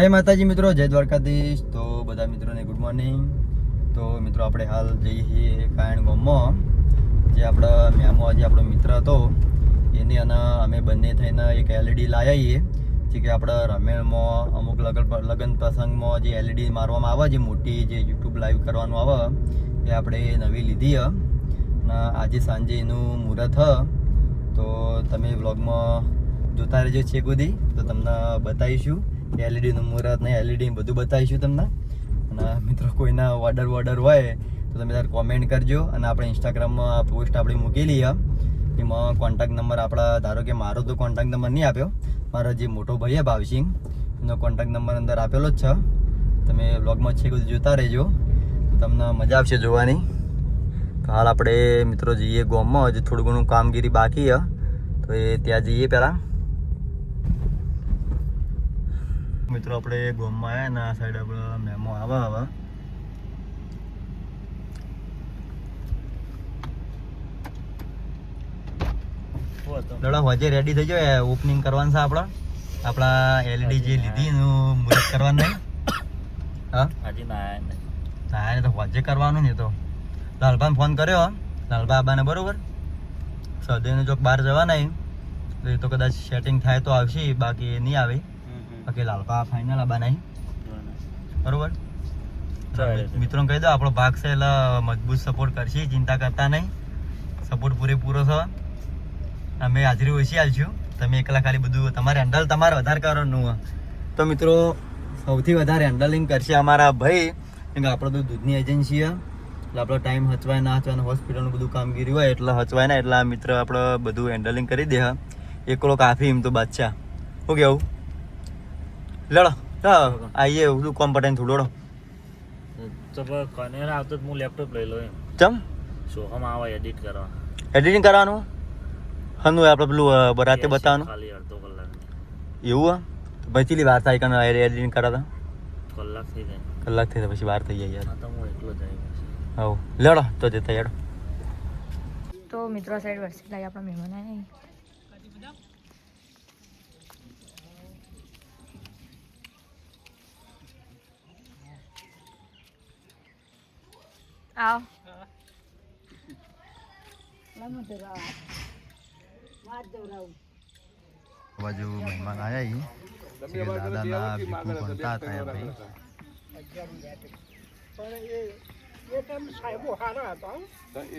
જય માતાજી મિત્રો, જય દ્વારકાધીશ. તો બધા મિત્રોને ગુડ મોર્નિંગ. તો મિત્રો આપણે હાલ જઈએ છીએ કાયણ ગામમાં. જે આપણા મેમો જે આપણો મિત્ર હતો એની અને અમે બંને થઈને એક એલઈડી લાવ્યા છીએ. જે કે આપણા રમેણમાં અમુક લગ્ન પ્રસંગમાં જે એલઈડી મારવામાં આવે, જે મોટી જે યુટ્યુબ લાઈવ કરવાનું આવે એ આપણે નવી લીધી અને આજે સાંજે એનું મુહૂર્ત હ. તો તમે વ્લોગમાં જોતા રહેજો છેક સુધી, તો તમને બતાવીશું એલઈડીનું મુહૂર્ત ને એલઈડી બધું બતાવીશું તમને. અને મિત્રો કોઈના ઓર્ડર હોય તો તમે તાર કોમેન્ટ કરજો. અને આપણે ઇન્સ્ટાગ્રામમાં પોસ્ટ આપણી મૂકેલી છે, એમાં કોન્ટેક્ટ નંબર આપણા, ધારો કે મારો તો કોન્ટેક્ટ નંબર નહીં આપ્યો, મારા જે મોટો ભાઈ છે ભાવસિંગ, એનો કોન્ટેક્ટ નંબર અંદર આપેલો જ છે. તમે વ્લોગમાં છેક સુધી જોતા રહેજો, તમને મજા આવશે જોવાની. તો હાલ આપણે મિત્રો જઈએ ગામમાં, હજી થોડું ઘણું કામગીરી બાકી છે, તો એ ત્યાં જઈએ પહેલાં. મિત્રો આપણે ગામમાં આવ્યા ને આ સાઈડ આપણે મેમો આવે હવે. દાડા હોજે રેડી થઈ જાય, ઓપનિંગ કરવાનું છે આપણા એલઈડી જે લીધી એનું મુહૂર્ત કરવાનું નહીં. હા હજી ના તો હોજે કરવાનું ને. તો લાલભાને ફોન કર્યો, લાલભા આબાને બરોબર. સદયને જો બહાર જવા નહીં તો એ તો કદાચ સેટિંગ થાય તો આવશે, બાકી નહીં આવે. બાકી લાલભા ફાઇનલ આબા નહીં બરોબર. મિત્રો કહી દો આપણો ભાગ છે એટલે મજબૂત સપોર્ટ કરશે, ચિંતા કરતા નહીં, સપોર્ટ પૂરેપૂરો છે. અમે હાજરી ઓછી આલશું, તમે એકલા ખાલી બધું તમારે હેન્ડલ તમારે વધારે કરવાનું. તો મિત્રો સૌથી વધારે હેન્ડલિંગ કરશે અમારા ભાઈ, કેમ કે આપણે તો દૂધની એજન્સી છે એટલે આપણો ટાઈમ હચવાય ના હચવાય, હોસ્પિટલનું બધું કામગીરી હોય એટલે હચવાય ના, એટલે આ મિત્ર આપણે બધું હેન્ડલિંગ કરી દે. એકલો કાફી એમ તો બાદશાહ. શું કેવું? લડો આઈએ બધું કોમ પટાઈને થોડો આવતો હું લેપટોપ લઈ લો. ચમ સોહમ આવે એડિટ કરવા, એડિટિંગ કરવાનું હનું આપણે પેલું રાતે બતાવવાનું ખાલી અડધો કલાક એવું. ભાઈ ચીલી વાર થાય કે એડિટિંગ કરાતા કલાક થઈ જાય, કલાક થઈ જાય પછી વાર થઈ જાય યાર. તો હું એકલો જાય હવ લડો તો જતા યાર. તો મિત્રો સાઈડ વરસી લાગે આપણા મહેમાન આવ્યા. આવ બાજુ મહેમાન આવ્યા દાદાના ભીખું બનતા હતા ભાઈ.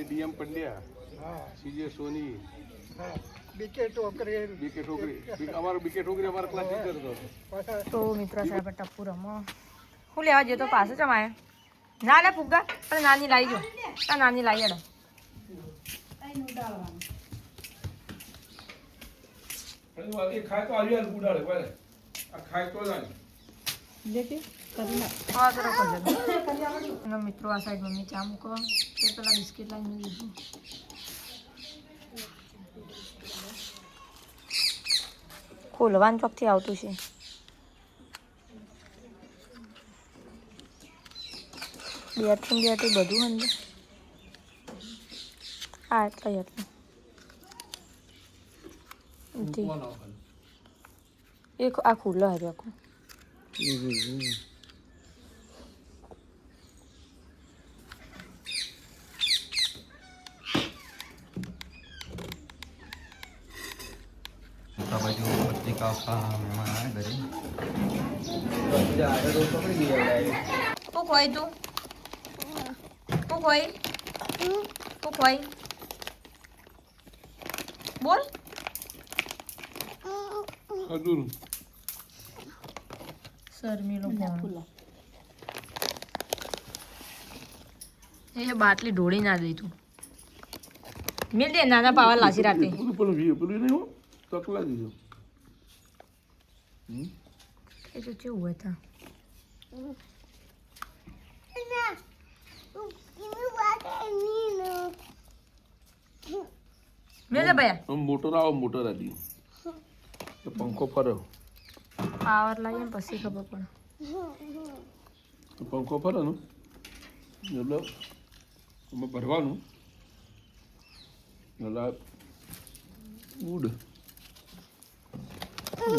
ડીએમ પંડ્યા, સીજે સોની, બીકે ઠોકરી અમારો ક્લાસ ટીચર હતો. તો મિત્રો સાહેબ ટપ્પુ રમો હું લેવા જતો પાસે ચમાય ના લે ફુગ્ગા અરે નાની લાવી જો આ નાની લાવી એડો ખાય તો આવ્યું ગુડાડે બરાબર, આ ખાય તો જાય હા સર એનો મિત્રો આ સાઈડ મમ્મી ચા મૂકો તે પેલા બિસ્કિટ લાવીને લીધું. ખોલવાનું ચોકથી આવતું છે. બેટરી બધું અંદર હા એટલું એક આ ખુલ્લો હે આખું. બાજુ પત્રિકા મહેમાન આવે ઘરે. શું ખોઈ તું શું ખોઈ બોલ શર્મીલો ફોન એ બાટલી ઢોળી ના દઈ તું મિલ દે નાના પાવા લાસી રાતે પેલું નહીં હો તકલા દીધું એ તો કેવું હોય તા મિલ દે ભૈયા મોટર હતી પંખો ફર્યો, પાવર લાવીએ ને પછી ખબર પડે. પંખો ફરે ને એટલે એમાં ભરવાનું એટલે ઉડ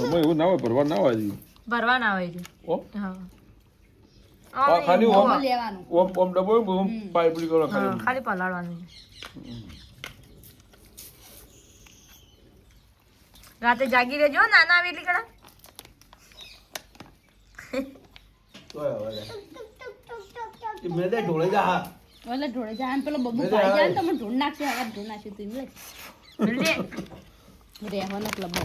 એમાં એવું ના હોય, ભરવા ના હોય. ભરવા ના આવે છે ઓમ હા આ ખાલી ઓમ લેવાનું ઓમ ઓમ ડબો ઓમ પાઇપડી કરો હા, ખાલી ખાલી પલાળવાનું છે રાતે જાગી રહેજો હો, નાના આવે એટલી કડા મેં ઢોળે જા હા એટલે ઢોળે જાય પેલો બબુ પાઈ જાય ને તમે ઢોળ નાખશે હવે ઢોળ નાખશે તું લે મિલજે રહેવાનો ક્લબ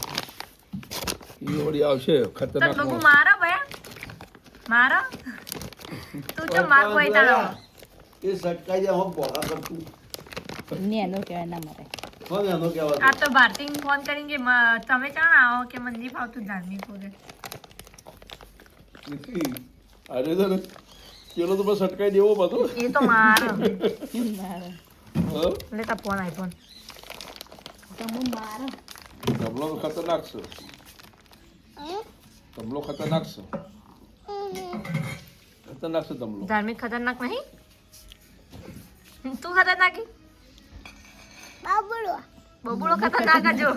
ઈવડી આવશે તો ખતરનાક બબુ મારો ભયા મારો તું તો માર કોઈ તાળો એ સટકાઈ જાય હું બોલા કરતું નેનો કહેવાય ના મારે કોણ એનો કહેવાય આ તો ભારતી ફોન કરીને કે તમે ચાણ આવો કે મને નહીં ફાવતું ધાર્મિક વગર અરે તો પેલો તો બસ અટકાઈ દેવો બધો એ તો મારો મારે હા લેતા ફોન આઈફોન તમે મારો તબલો તો ખતરનાક છે તબલો ખતરનાક છે ખતરનાક છે તબલો ધાર્મિક ખતરનાક નહીં તું ખતરનાક કી? બબુડો ખતરનાક જ જો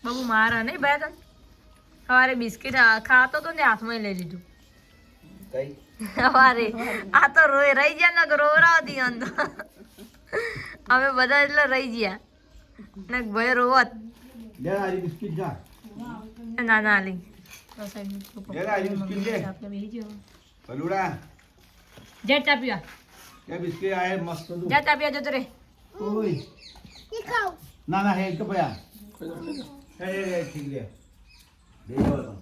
બબુ મારા નહીં ભાઈ તને સવારે બિસ્કિટ ખાતો તો ને હાથમાં લઈ લીધું કઈ સવારે આ તો રહી ગયા ને રોવરાવતી અંદર અમે બધા એટલે રહી ગયા ને ભાઈ રોવત લે આરી બિસ્કિટ ખા ના ના લી લે આરી બિસ્કિટ લે પલુડા જેટ ચાપ્યા કે બિસ્કિટ આય મસ્ત તું જેટ ચાપ્યા જતો રે ઓય ના ના હે તો ભયા હે ઠીક લે દે જો તો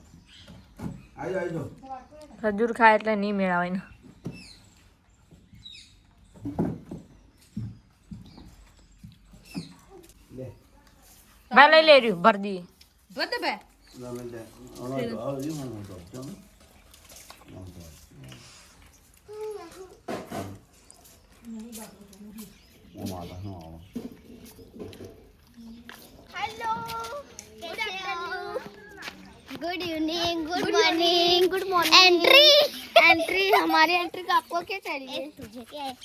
આજો આજો ખજૂર ખાય એટલે નહીં મેળાવાય ને લે ભાઈ લઈ લે રહ્યું ભર દઈએ બધે બે ના મે દે ઓનો તો આવ ઈ મને તો ચમ માતા નો આવો hello good afternoon good evening good morning entry entry हमारी एंट्री का आपको क्या चाहिए तुझे क्या है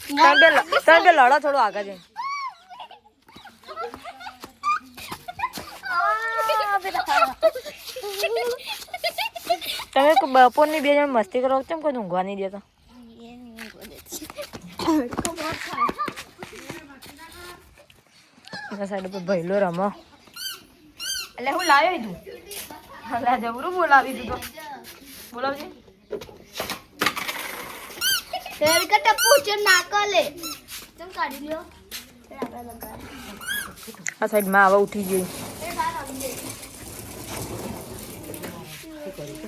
તમે બે લડો થોડું આગળ જઈને તમે બપોરની બે જણ મસ્તી કરો કેમ કોઈ ઊંઘવા નહીં દેતા એના સાઈડ પર ભૈલો રમો એટલે હું લાવ્યો તું એટલે જબરું બોલાવી તું તો બોલાવજે तेरे का टप्पू चल ना ले तुम काढ़ी लियो આ સાઈડમાં આવા ઉઠી ગઈ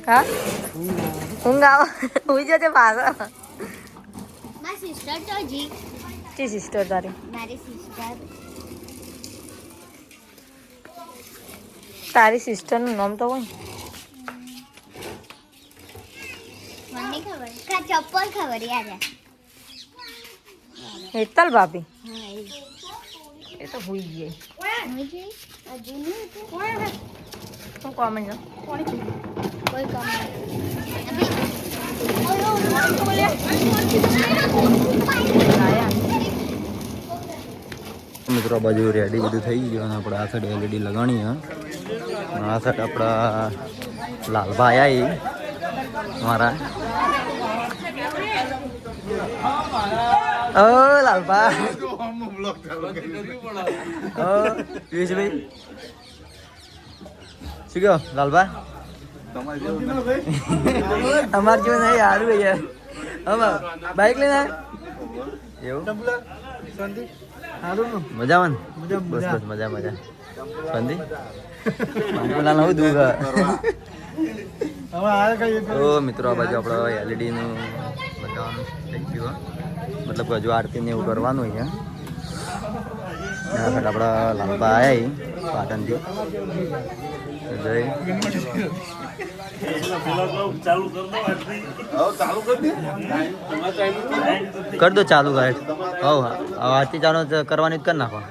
હા ઊંઘ આવો ઉઈ જશે પાછો माय सिस्टर तो जी તી સિસ્ટર તારી मेरी सिस्टर તારી સિસ્ટરનું નામ તો હોય મને खबर का चप्पल खबर यार है હેતલ ભાભી हां એ તો હોઈ ગઈ मुझे अजी नहीं कौन है શું કોમેન્ટ कोई काम મિત્રો આ બાજુ રેડી બધું થઈ ગયું અને આપણે આ સાઈડ એલઈડી લગાણી હા આ સાઈડ આપણા લાલભાઈ આવી મારા ઓ લાલભા ઓ પિયુષભાઈ શું કહો લાલભા અમારે જેવું નહીં સારું યાર હવે બાઈક લઈને એવું મજામાં ને બસ બસ મજા મજા સંધી પેલા નવું દૂધ તો મિત્રો આ બાજુ આપણે એલઈડી નું બતાવવાનું થઈ ગયું મતલબ હજુ આરતી ને એવું કરવાનું છે આપણા લાંબા આવ્યા પાટણથી જય કર દો ચાલુ ગાઈડ હવ આરતી ચાલુ કરવાની જ કરી નાખો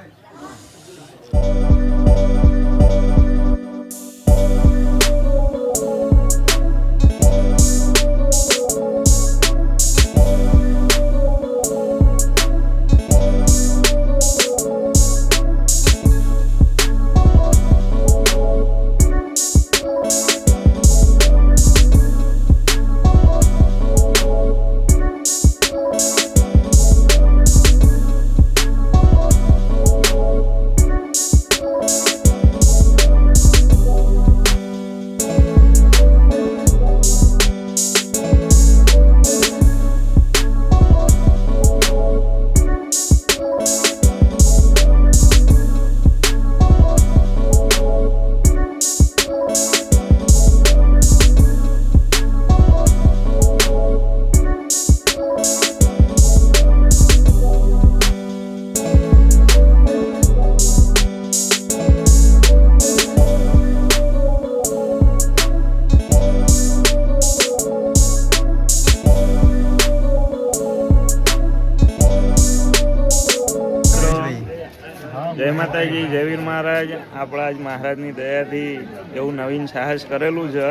જય માતાજી, જય વીર મહારાજ. આપણા જ મહારાજની દયાથી એવું નવીન સાહસ કરેલું છે,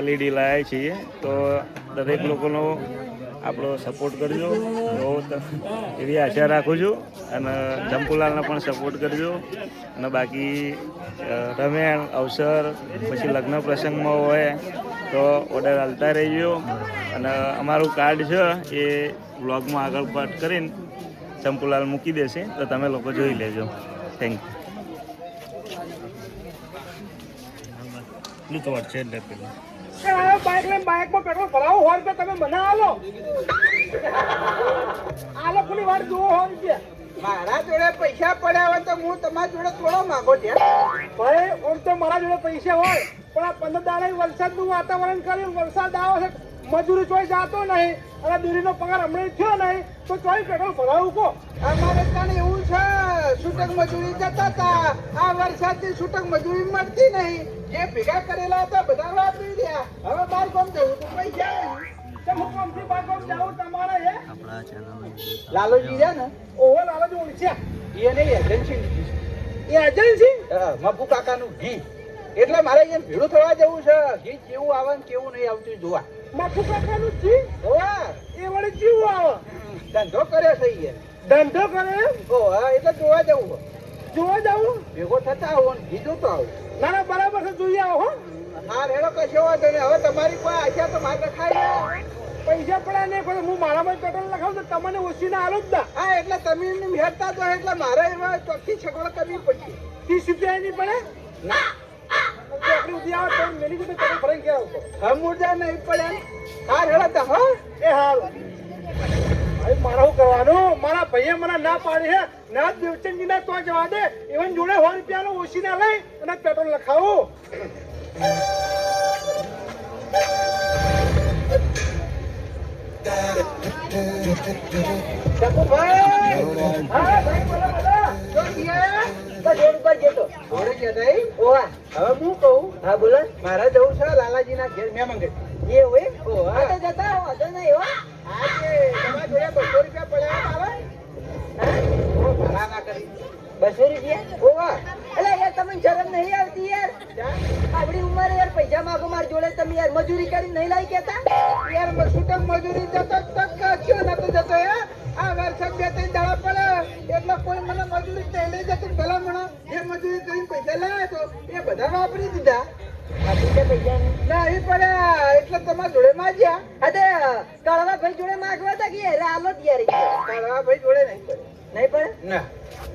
LED લાવ્યા છીએ. તો દરેક લોકોનો આપણો સપોર્ટ કરજો એવી આશા રાખું છું. અને જંપુલાલને પણ સપોર્ટ કરજો. અને બાકી રમેણ અવસર પછી લગ્ન પ્રસંગમાં હોય તો ઓર્ડર હાલતા રહીજો. અને અમારું કાર્ડ છે એ વ્લોગમાં આગળ પાઠ કરીને ચંપુલાલ મૂકી દેશે, તો તમે લોકો જોઈ લેજો. Thank you. તો છે એટલે પેલું બાઇકમાં પેટ્રોલ ભરાવો હોય તો તમે મને આલો કોની વાર જુઓ હોય છે. મારા જોડે પૈસા પડ્યા હોય તો હું તમારા જોડે થોડો માંગો ત્યાં. ભાઈ આમ તો મારા જોડે પૈસા હોય પણ આ 15 દાડા વરસાદનું વાતાવરણ કર્યું, વરસાદ આવે છે, મજૂરી ચોઈ જાતો નહીં અને દૂરીનો પગાર હમણાં થયો નહીં તો ચોઈ પેટ્રોલ ભરાવું કો. અમારે ત્યાં એવું છે, છૂટક મજૂરી જતા હતા. આ વરસાદથી છૂટક મજૂરી મળતી નહીં. જે ભેગા કરેલા હતા બધા વાપરી ગયા. હવે બાર ગામ જવું તો પૈસા હું કોમથી બાર જાઉં તમારે હે આપણા ચેનલ લાલોજી છે ને ઓહો લાલાજી ઓળખ્યા એને એજન્સી એ એજન્સી મફુ કાકાનું ઘી. એટલે મારે અહીંયા ભેળું થવા જવું છે. ઘી કેવું આવે ને કેવું નહીં આવતું જોવા. મફુ કાકાનું જી ઓવા એ વળી જીવું આવે ધંધો કર્યો છે અહીંયા. ધંધો કરે ઓવા એટલે જોવા જવું. જોવા જાવું ભેગો થતા આવો ને ઘી જોતો આવો. ના ના બરાબર છે જોઈએ આવો હો. હા રેડો કશો વાંધો નહીં. હવે તમારી કોઈ આશા તો મારે ખાઈ પૈસા પડ્યા નહીં પણ હું મારામાં પેટ્રોલ લખાવું તો તમને ઓછી ના આલો જ ના. હા એટલે તમે એમને હેરતા તો એટલે મારે એમાં ચોખ્ખી સગવડ કરવી પડશે. 30 રૂપિયા નહીં પડે ના ચોકડી ઉધી આવે તો મેલી જતો પેટ્રોલ ભરાઈ ગયા હતો. હમુરજા નહીં પડે. હા રેડો તો હો. એ હાલ ભાઈ મારે શું કરવાનું, મારા ભાઈએ મને ના પાડી છે ના દેવચંદજી ના તો જવા દે. એવન જોડે 100 રૂપિયાનો ઓછી ના લઈ અને પેટ્રોલ લખાવું. શકુભાઈ હા ભાઈ બોલો બોલો. જો ગયા તો જોડ ઉપર જતો જોડે ગયા નહીં. ઓવા હવે હું કહું. હા બોલો. મારે જવું છે લાલાજીના ઘેર મેં મંગે એ હોય. ઓવા તો જતા વાંધો નહીં હો. આજે તમારા જોડે 200 રૂપિયા પડ્યા આવે. ભાડા ના કરી 200 રૂપિયા. ઓવા એટલે યાર તમને શરમ નહીં આવતી યાર? આપણી ઉંમરે યાર પૈસા માંગો મારી જોડે. તમે યાર મજૂરી કરી નહીં લાવી કેતા યાર? છૂટક મજૂરી જતો તક કયો નતો જતો યાર. આ વર્ષ 2-3 દાડા પડે એટલે કોઈ મને મજૂરી લઈ જતું ભલા મને જે મજૂરી કરીને પૈસા લાવ્યા તો એ બધા વાપરી દીધા. ના એ પડ્યા એટલે તમારા જોડે માંગ્યા. કાળવા ભાઈ જોડે માંગવા હતા કે હાલો તૈયારી. કાળવા ભાઈ જોડે નહીં પડે. નહીં પડે ના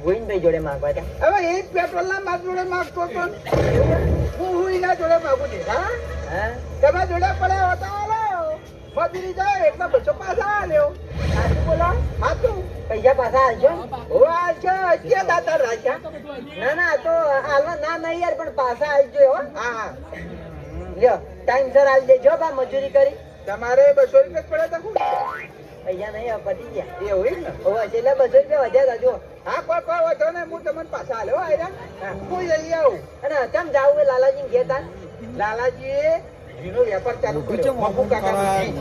ગોવિંદભાઈ જોડે માંગવા હતા. હવે એ પેટ્રોલ ના માર જોડે માંગતો હતો. હું એના જોડે માંગુ છું. હા તમારા જોડે પડ્યા હતા મજૂરી જાય એટલે 200 પાછા આલ્યો. સાચું બોલો? સાચું. પૈસા પાછા આલજો. ઓ આલજો ક્યાં દાતા રાખ્યા? ના ના તો હાલવા ના નહીં યાર પણ પાછા આલજો હો. હા લ્યો ટાઈમ સર આલી દેજો બા મજૂરી કરી. તમારે 200 રૂપિયા પડે તો પૈસા નહીં પતી ગયા. એવું ને? ઓ એટલે 200 રૂપિયા વધ્યા જો. હા કોઈ વાંધો નહીં. હું તમને પાછા આલ્યો આયરા. હું જઈ આવું. અને કેમ જાવું લાલાજી ઘેર તાર? લાલાજી ઘીનો વેપાર ચાલુ કર્યો. મફુ કાકાનો ઘી.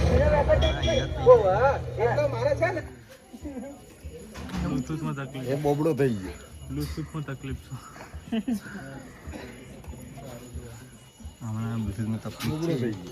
ઘીનો વેપાર ચાલુ કર્યો. ઓવા એટલે મારે છે ને બ્લુટૂથમાં તકલીફ. એ બોબડો થઈ ગયો. બ્લુટૂથમાં તકલીફ છે. હમણાં બ્લુટૂથમાં તકલીફ થઈ ગઈ.